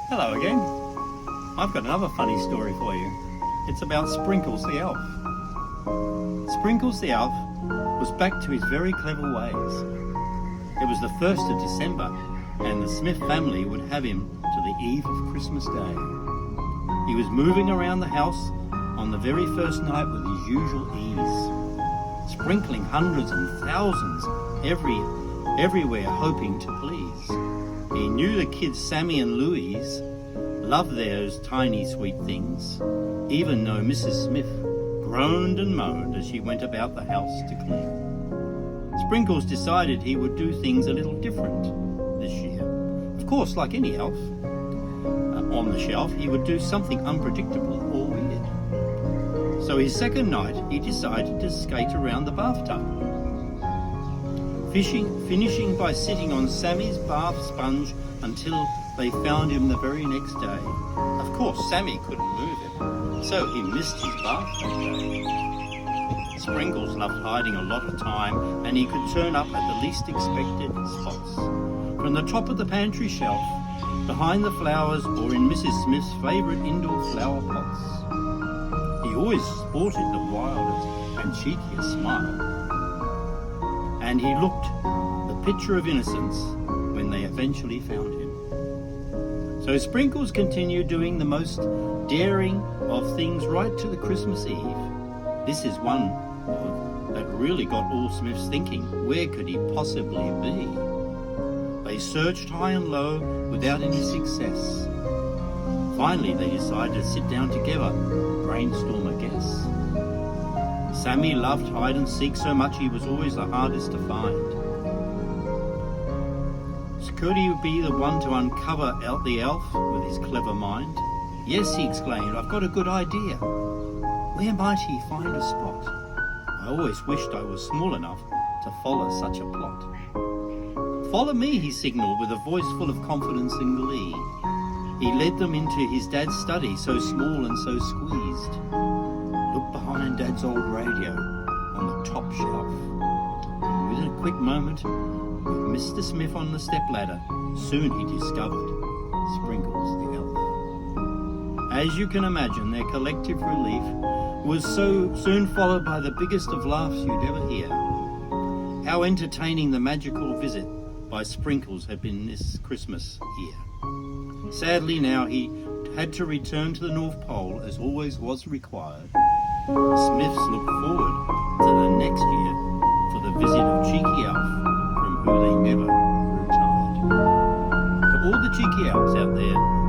Hello again. I've got another funny story for you. It's about Sprinkles the elf. Sprinkles the elf was back to his very clever ways. It was the 1st of December and the Smith family would have him to the eve of Christmas Day. He was moving around the house on the very first night with his usual ease, sprinkling hundreds and thousands everywhere, hoping to please. He knew the kids Sammy and Louise loved those tiny sweet things, even though Mrs. Smith groaned and moaned as she went about the house to clean. Sprinkles decided he would do things a little different this year. Of course, like any elf, on the shelf he would do something unpredictable or weird. So his second night he decided to skate around the bathtub, finishing by sitting on Sammy's bath sponge until they found him the very next day. Of course, Sammy couldn't move him, so he missed his bath that day. Sprinkles loved hiding a lot of time, and he could turn up at the least expected spots. From the top of the pantry shelf, behind the flowers, or in Mrs. Smith's favourite indoor flower pots. He always sported the wildest and cheekiest smile, and he looked the picture of innocence when they eventually found him. So Sprinkles continued doing the most daring of things right to the Christmas Eve. This is one that really got all Smiths thinking, where could he possibly be? They searched high and low without any success. Finally, they decided to sit down together, brainstorm a guess. Sammy loved hide and seek so much he was always the hardest to find. So could he be the one to uncover the elf with his clever mind? Yes, he exclaimed, I've got a good idea. Where might he find a spot? I always wished I was small enough to follow such a plot. Follow me, he signalled with a voice full of confidence and glee. He led them into his dad's study, so small and so squeezed. Look behind Dad's old radio on the top shelf. And within a quick moment, with Mr. Smith on the stepladder, soon he discovered Sprinkles the elf. As you can imagine, their collective relief was so soon followed by the biggest of laughs you'd ever hear. How entertaining the magical visit by Sprinkles had been this Christmas year. Sadly now he had to return to the North Pole, as always was required. The Smiths looked forward to the next year for the visit of Cheeky Elf, from who they never grew tired. For all the cheeky elves out there,